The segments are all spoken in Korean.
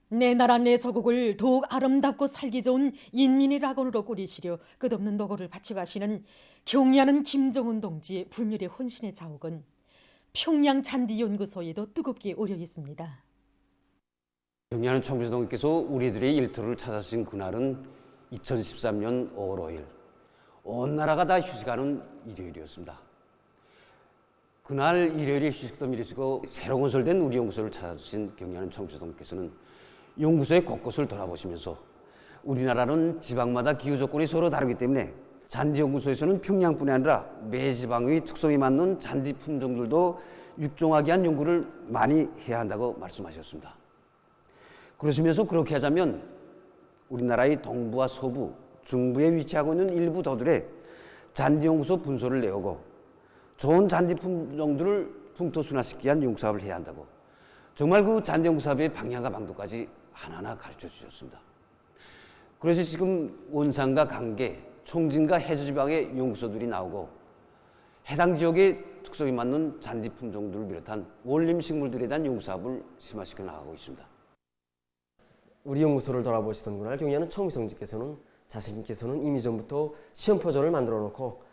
내 나라 내 조국을 더욱 아름답고 살기 좋은 인민의 낙원으로 꾸리시려 끝없는 노고를 바쳐가시는 경의하는 김정은 동지의 불멸의 혼신의 자욱은 평양 잔디연구소에도 뜨겁게 오려 있습니다. 경의하는 총비서동께서 우리들의 일터를 찾아주신 그날은 2013년 5월 5일 온 나라가 다 휴식하는 일요일이었습니다. 그날 일요일에 휴식도 미루시고 새로 건설된 우리 연구소를 찾아주신 경의하는 총비서동께서는 연구소의 곳곳을 돌아보시면서 우리나라는 지방마다 기후 조건이 서로 다르기 때문에 잔디연구소에서는 평양뿐이 아니라 매 지방의 특성에 맞는 잔디 품종들도 육종하게 한 연구를 많이 해야 한다고 말씀하셨습니다. 그러시면서 그렇게 하자면 우리나라의 동부와 서부, 중부에 위치하고 있는 일부 도들의 잔디연구소 분소를 내오고 좋은 잔디 품종들을 풍토순화시키기 위한 연구사업을 해야 한다고 정말 그 잔디연구사업의 방향과 방도까지 하나하나 가르쳐 주셨습니다. 그래서 지금 원산과 강계, 총진과 해저지방의 연구소들이 나오고 해당 지역의 특성에 맞는 잔디 품종들을 비롯한 원림식물들에 대한 연구사업을 심화시켜 나가고 있습니다. 우리 연구소를 돌아보시던 그날 경의하는 총비서님께서는 자신께서는 이미 전부터 시험표전을 만들어 놓고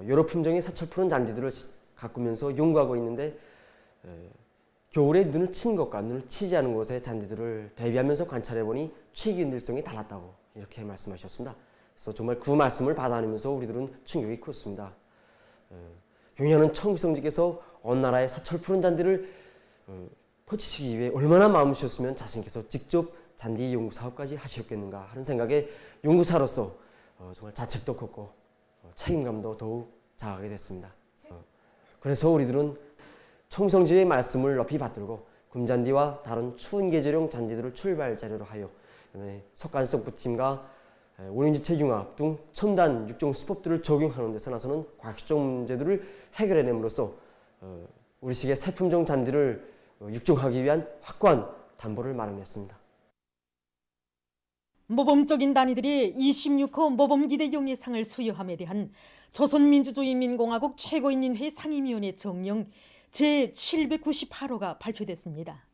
여러 품종의 사철 푸른 잔디들을 가꾸면서 연구하고 있는데 겨울에 눈을 친 것과 눈을 치지 않은 곳의 잔디들을 대비하면서 관찰해보니 취기운들성이 달랐다고 이렇게 말씀하셨습니다. 그래서 정말 그 말씀을 받아내면서 우리들은 충격이 컸습니다. 경의하는 총비서님께서 온 나라의 사철 푸른 잔디를 포치시기 위해 얼마나 마음이셨으면 자신께서 직접 잔디 연구 사업까지 하셨겠는가 하는 생각에 연구사로서 정말 자책도 컸고 책임감도 더욱 자하게 됐습니다. 그래서 우리들은 총성지의 말씀을 높이 받들고 금잔디와 다른 추운 계절용 잔디들을 출발 자료로 하여 속간성 부침과 원인지체 융합 등 첨단 육종 수법들을 적용하는 데서 나서는 과학적 문제들을 해결해냄으로써 우리식의 새 품종 잔디를 육종하기 위한 확고한 담보를 마련했습니다. 모범적인 단위들이 26호 모범기대 용예상을 수여함에 대한 조선민주주의인민공화국 최고인민회 상임위원회 정령 제798호가 발표됐습니다.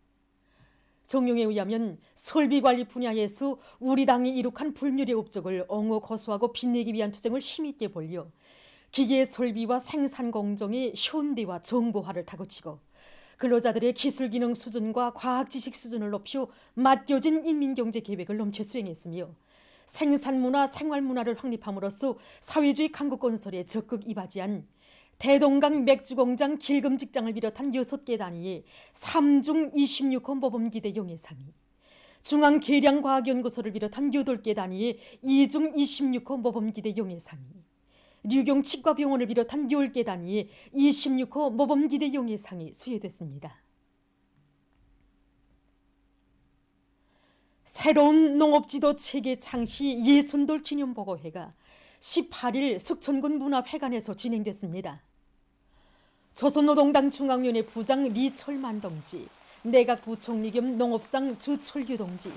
정령에 의하면 설비관리 분야에서 우리 당이 이룩한 불멸의 업적을 옹호 고수하고 빛내기 위한 투쟁을 힘있게 벌여 기계 설비와 생산 공정의 현대화 정보화를 다그치고 근로자들의 기술기능 수준과 과학지식 수준을 높여 맡겨진 인민경제 계획을 넘쳐 수행했으며 생산문화, 생활문화를 확립함으로써 사회주의 강국 건설에 적극 이바지한 대동강 맥주공장 길금직장을 비롯한 6개 단위의 3중 26호 모범기대 용예상이 중앙계량과학연구소를 비롯한 8개 단위의 2중 26호 모범기대 용예상이 류경치과병원을 비롯한 10개 단위의 26호 모범기대 용예상이 수여됐습니다. 새로운 농업지도 체계 창시 예순돌 기념보고회가 18일 숙천군 문화회관에서 진행됐습니다. 조선노동당 중앙위원회 부장 리철만 동지, 내각부총리 겸 농업상 주철규 동지,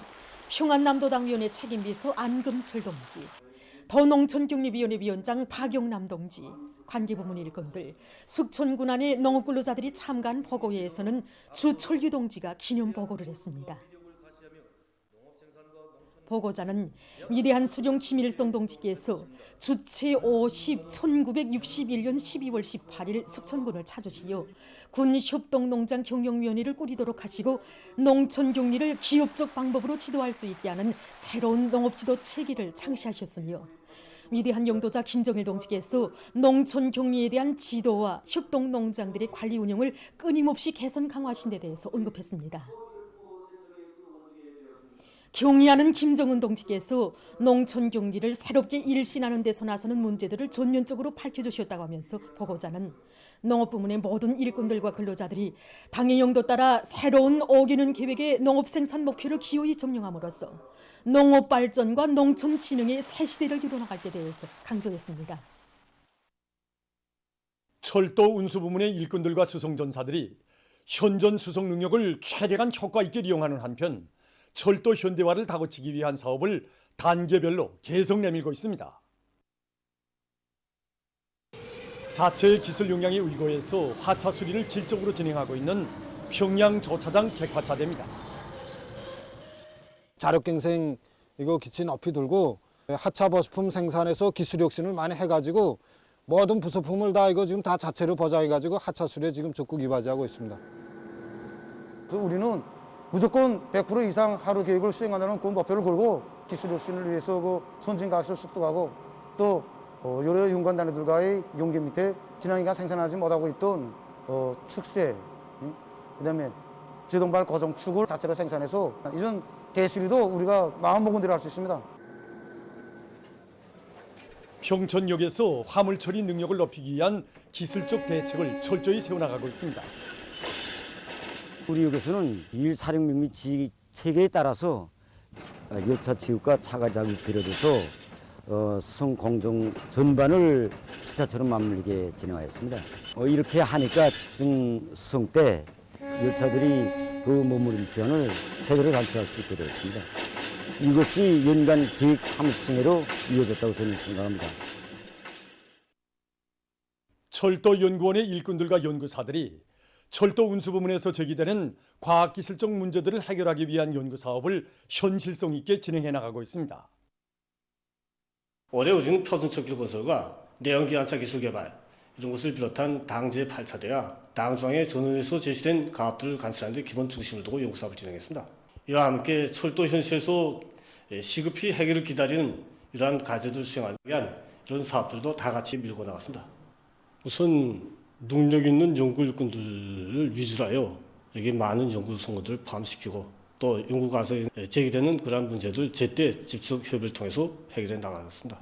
평안남도당위원회 책임비서 안금철 동지, 더농촌격리위원회 위원장 박용남 동지, 관계부문 일꾼들, 숙천군 안의 농업근로자들이 참가한 보고회에서는 주철규 동지가 기념보고를 했습니다. 보고자는 위대한 수령 김일성 동지께서 주체 50 1961년 12월 18일 숙천군을 찾으시어 군협동농장 경영위원회를 꾸리도록 하시고 농촌격리를 기업적 방법으로 지도할 수 있게 하는 새로운 농업지도 체계를 창시하셨으며 위대한 영도자 김정일 동지께서 농촌격리에 대한 지도와 협동농장들의 관리 운영을 끊임없이 개선 강화하신 데 대해서 언급했습니다. 경의하는 김정은 동지께서 농촌 경리를 새롭게 일신하는 데서 나서는 문제들을 전면적으로 밝혀주셨다고 하면서 보고자는 농업부문의 모든 일꾼들과 근로자들이 당의 영도 따라 새로운 5개년 계획의 농업생산 목표를 기호히 점령함으로써 농업 발전과 농촌 진흥의 새 시대를 이뤄나갈 데 대해서 강조했습니다. 철도 운수부문의 일꾼들과 수송전사들이 현존 수송 능력을 최대한 효과 있게 이용하는 한편 철도 현대화를 다그치기 위한 사업을 단계별로 계속 내밀고 있습니다. 자체의 기술 역량에 의거해서 하차 수리를 질적으로 진행하고 있는 평양 조차장 객화차대입니다. 자력갱생 이거 기치 높이 들고 하차 버스품 생산에서 기술 혁신을 많이 해가지고 모든 부속품을 다 이거 지금 다 자체로 보장해가지고 하차 수리에 지금 적극 이바지하고 있습니다. 그래서 우리는 무조건 100% 이상 하루 계획을 수행하는 그 목표를 걸고 기술 혁신을 위해서 그 선진 과학을 습득하고 또 여러 연관 단위들과의 연계 밑에 지난 2년 생산하지 못하고 있던 축새, 그다음에 제동발 고정축을 자체로 생산해서 이런 대수리도 우리가 마음먹은 대로 할 수 있습니다. 평촌역에서 화물 처리 능력을 높이기 위한 기술적 대책을 철저히 세워나가고 있습니다. 우리 역에서는 일 사령명 및 지휘 체계에 따라서 열차 체육과 차가 작업이 필요돼서 수송 공정 전반을 지차처럼 맞물리게 진행하였습니다. 이렇게 하니까 집중 수송 때 열차들이 그 머무른 시간을 제대로 단축할 수 있게 되었습니다. 이것이 연간 계획 화물 수송회로 이어졌다고 저는 생각합니다. 철도연구원의 일꾼들과 연구사들이 철도 운수 부문에서 제기되는 과학기술적 문제들을 해결하기 위한 연구 사업을 현실성 있게 진행해 나가고 있습니다. 올해 우리는 표준철길 건설과 내연기관차 기술 개발 이런 것을 비롯한 당제 8차대와 당중앙의 전원에서 제시된 가업들을 관찰하는 데 기본 중심을 두고 연구사업을 진행했습니다. 이와 함께 철도 현실에서 시급히 해결을 기다리는 이러한 과제들을 수행하기 위한 이런 사업들도 다 같이 밀고 나갔습니다. 우선 능력 있는 연구 일꾼들을 위주로 하여 여기 많은 연구 성과들을 포함시키고 또 연구 과정에 제기되는 그러한 문제들 제때 집속 협의를 통해서 해결해 나가겠습니다.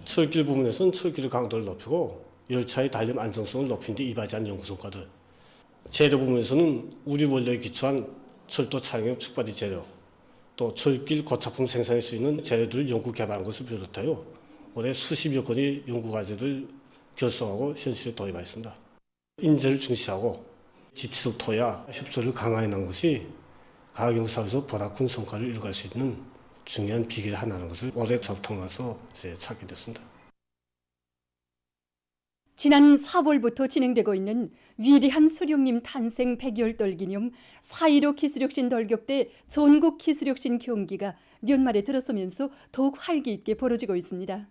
철길 부분에서는 철길의 강도를 높이고 열차의 달림 안정성을 높이는 데 이바지한 연구 성과들, 재료 부분에서는 우리 원료에 기초한 철도 차량용 축바디 재료, 또 철길 고착품 생산할 수 있는 재료들을 연구 개발한 것을 비롯하여 올해 수십여 건의 연구 과제를 결성하고 현실에 도입하였습니다. 인재를 중시하고 집시속 토야 협조를 강화해 난 것이 과학연구사업에서 보다 큰 성과를 이뤄갈 수 있는 중요한 비결 하나라는 것을 올해 사업 통해서 찾게 됐습니다. 지난 4월부터 진행되고 있는 위대한 수령님 탄생 100여월 기념 4.15 기술혁신 돌격대 전국 기술혁신 경기가 연말에 들어서면서 더욱 활기 있게 벌어지고 있습니다.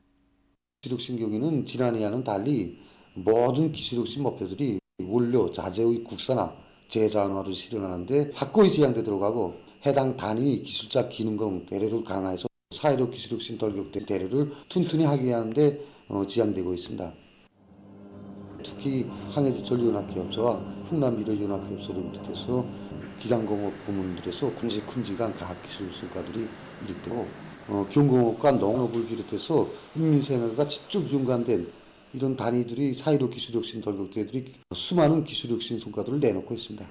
기술혁신 경기는 지난해와는 달리 모든 기술혁신 목표들이 원료, 자재의 국산화, 재자원화를 실현하는 데 확고히 지향되도록 하고 해당 단위 기술자 기능공 대례를 강화해서 4.15 기술혁신 돌격대 대례를 튼튼히 하게 하는데 지향되고 있습니다. 특히 항해전력연합기업소와 흥남미래연합기업소를 비롯해서 기량공업 부문들에서 큼직큼직한 과학기술 성과들이 이룩되고 경공업과 농업을 비롯해서 인민생활과 직접 연관된 이런 단위들이 4.15 기술혁신 돌격대들이 수많은 기술혁신 성과들을 내놓고 있습니다.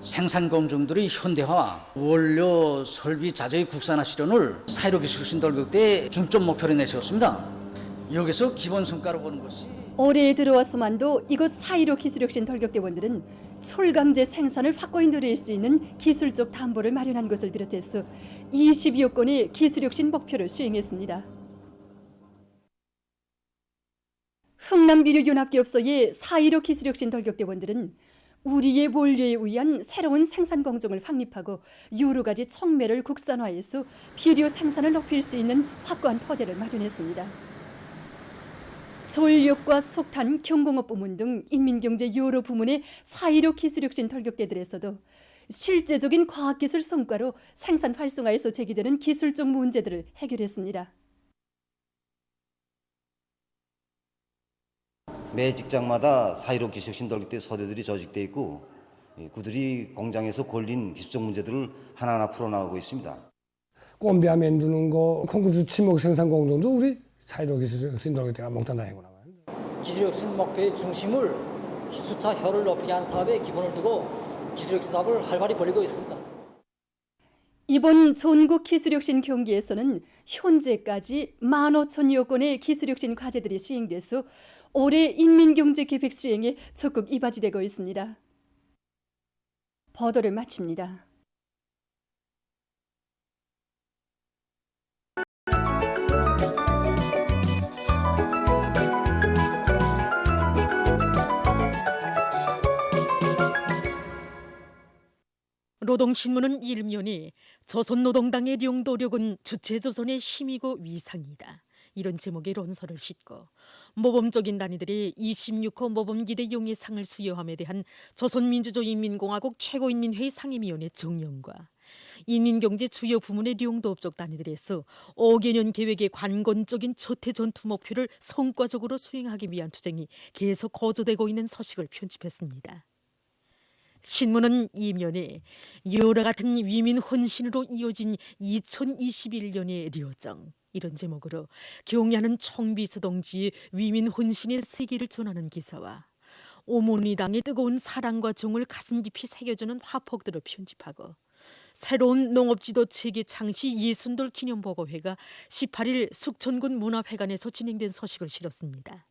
생산 공정들의 현대화와 원료 설비 자재의 국산화 실현을 4.15 기술혁신 돌격대의 중점 목표로 내세웠습니다. 여기서 기본 성과로 보는 것이 올해에 들어와서만도 이곳 4.15 기술혁신 돌격대원들은 솔강제 생산을 확고히 누릴 수 있는 기술적 담보를 마련한 것을 비롯해서 20여 건의 기술혁신 목표를 수행했습니다. 흥남미래연합기업소의 4.15 기술혁신 돌격대원들은 우리의 원료에 의한 새로운 생산 공정을 확립하고 여러 가지 촉매를 국산화해서 필요 생산을 높일 수 있는 확고한 토대를 마련했습니다. 전력과 석탄, 경공업 부문 등 인민경제 여러 부문의 4.15 기술혁신 돌격대들에서도 실제적인 과학기술 성과로 생산 활성화에서 제기되는 기술적 문제들을 해결했습니다. 매 직장마다 4.15 기술혁신 돌격대 소대들이 조직되어 있고 그들이 공장에서 걸린 기술적 문제들을 하나하나 풀어나가고 있습니다. 꼼비아 만드는 거, 콩쿠주 치목 생산 공정도 우리 4.15 기술혁신 돌격대가 몽땅 해구나. 기술혁신 목표의 중심을 기술차 혀를 높이게 한 사업에 기본을 두고 기술혁신 사업을 활발히 벌이고 있습니다. 이번 전국 기술혁신 경기에서는 현재까지 15,000여 건의 기술혁신 과제들이 수행돼서 올해 인민경제계획 수행에 적극 이바지되고 있습니다. 보도를 마칩니다. 노동신문은 1면에 조선노동당의 령도력은 주체조선의 힘이고 위상이다. 이런 제목의 논설을 싣고 모범적인 단위들의 26호 모범기대 용예상을 수여함에 대한 조선민주주의인민공화국 최고인민회의 상임위원회 정령과 인민경제 주요 부문의 령도업적 단위들에서 5개년 계획의 관건적인 초태 전투 목표를 성과적으로 수행하기 위한 투쟁이 계속 거조되고 있는 소식을 편집했습니다. 신문은 이면에 여러 같은 위민 헌신으로 이어진 2021년의 려정 이런 제목으로 경야는 총비서 동지의 위민 헌신의 세계를 전하는 기사와 오모니당의 뜨거운 사랑과 정을 가슴 깊이 새겨주는 화폭들을 편집하고 새로운 농업지도 체계 창시 예순돌 기념보고회가 18일 숙천군 문화회관에서 진행된 소식을 실었습니다.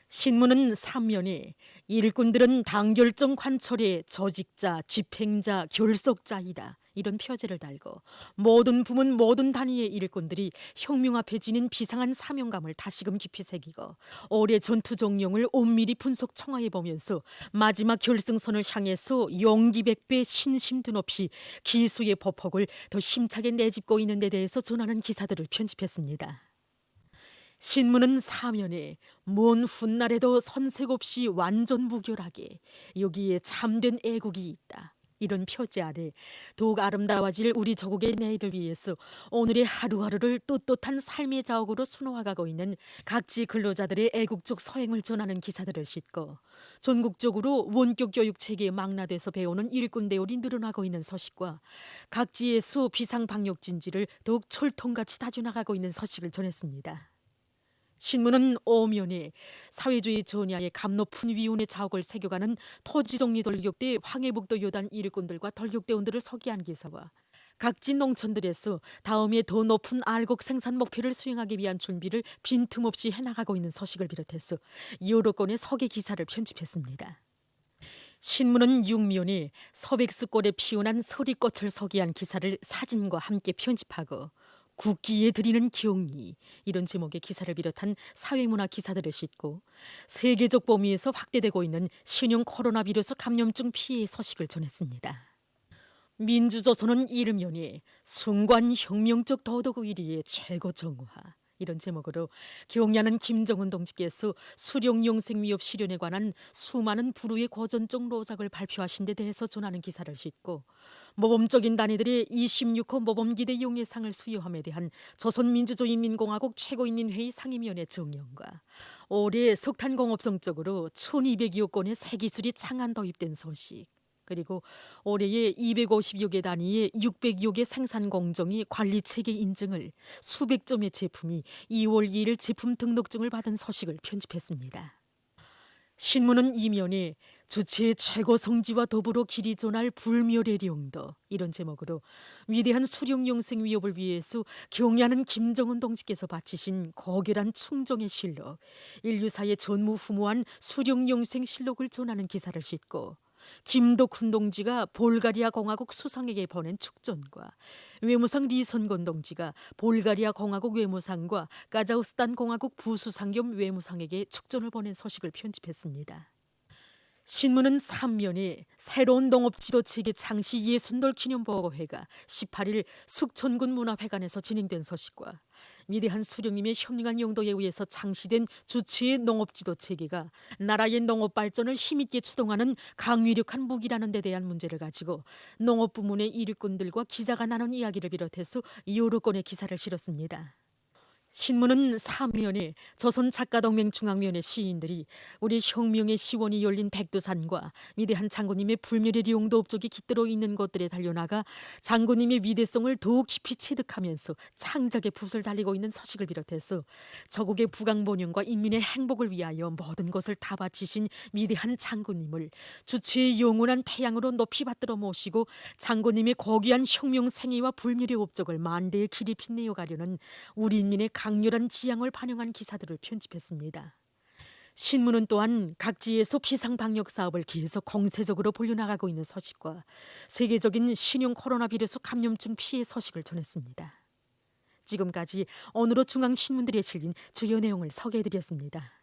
신문은 3면에 일꾼들은 당결정 관철의 조직자, 집행자, 결속자이다. 이런 표제를 달고 모든 부문 모든 단위의 일꾼들이 혁명 앞에 지닌 비상한 사명감을 다시금 깊이 새기고 올해 전투 정령을 엄밀히 분석 청하해보면서 마지막 결승선을 향해서 용기 백배 신심 드높이 기수의 보폭을 더 힘차게 내짚고 있는 데 대해서 전하는 기사들을 편집했습니다. 신문은 사면에 먼 훗날에도 선색 없이 완전 무결하게 여기에 참된 애국이 있다. 이런 표제 아래 더욱 아름다워질 우리 조국의 내일을 위해서 오늘의 하루하루를 떳떳한 삶의 자옥으로 수놓아가고 있는 각지 근로자들의 애국적 소행을 전하는 기사들을 싣고 전국적으로 원격 교육 체계에 망라돼서 배우는 일꾼 대열이 늘어나고 있는 소식과 각지에서 비상방역 진지를 더욱 철통같이 다져나가고 있는 소식을 전했습니다. 신문은 오면에 사회주의 전야의 감높은 위운의 자옥을 새겨가는 토지정리 돌격대 황해북도 요단 일꾼들과 돌격대원들을 소개한 기사와 각지 농촌들에서 다음에 더 높은 알곡 생산 목표를 수행하기 위한 준비를 빈틈없이 해나가고 있는 소식을 비롯해서 여러 건의 소개 기사를 편집했습니다. 신문은 6면에 소백수골에 피어난 서리꽃을 소개한 기사를 사진과 함께 편집하고 국기에 드리는 경의 이런 제목의 기사를 비롯한 사회문화 기사들을 싣고 세계적 범위에서 확대되고 있는 신형 코로나 비루스 감염증 피해의 소식을 전했습니다. 민주조선은 1면에 순관 혁명적 도덕 의리의 최고 정화 이런 제목으로 경야는 김정은 동지께서 수령용생 위협 실현에 관한 수많은 불후의 고전적 로작을 발표하신 데 대해서 전하는 기사를 싣고 모범적인 단위들의 26호 모범기대 용예상을 수여함에 대한 조선민주주의인민공화국 최고인민회의 상임위원회 정령과 올해 석탄공업성 쪽으로 1200여 건의 새 기술이 창안 도입된 소식 그리고 올해에 250여 개 단위의 600여 개 생산 공정이 관리체계 인증을 수백 점의 제품이 2월 2일 제품 등록증을 받은 소식을 편집했습니다. 신문은 이면에 주체의 최고 성지와 더불어 길이 전할 불멸의 령도 이런 제목으로 위대한 수령용생 위협을 위해서 경야는 김정은 동지께서 바치신 고결한 충정의 실록 인류사의 전무후무한 수령용생 실록을 전하는 기사를 싣고 김덕훈 동지가 볼가리아 공화국 수상에게 보낸 축전과 외무상 리선건 동지가 볼가리아 공화국 외무상과 카자흐스탄 공화국 부수상 겸 외무상에게 축전을 보낸 소식을 편집했습니다. 신문은 3면에 새로운 농업지도 체계 창시 예순돌 기념보고회가 18일 숙천군 문화회관에서 진행된 소식과 위대한 수령님의 현명한 용도에 의해서 창시된 주체의 농업지도 체계가 나라의 농업 발전을 힘있게 추동하는 강위력한 무기라는 데 대한 문제를 가지고 농업부문의 일꾼들과 기자가 나눈 이야기를 비롯해서 여러 건의 기사를 실었습니다. 신문은 3면에 조선작가동맹 중앙위원회 시인들이 우리 혁명의 시원이 열린 백두산과 위대한 장군님의 불멸의 령도 업적이 깃들어 있는 것들에 달려나가 장군님의 위대성을 더욱 깊이 체득하면서 창작의 붓을 달리고 있는 소식을 비롯해서 저국의 부강본영과 인민의 행복을 위하여 모든 것을 다 바치신 위대한 장군님을 주체의 영원한 태양으로 높이 받들어 모시고 장군님의 고귀한 혁명 생애와 불멸의 업적을 만대에 길이 빛내어 가려는 우리 인민의 강렬한 지향을 반영한 기사들을 편집했습니다. 신문은 또한 각지에서 비상방역 사업을 계속 공세적으로 벌려나가고 있는 소식과 세계적인 신형 코로나 비루스 감염증 피해 소식을 전했습니다. 지금까지 오늘의 중앙신문들에 실린 주요 내용을 소개해드렸습니다.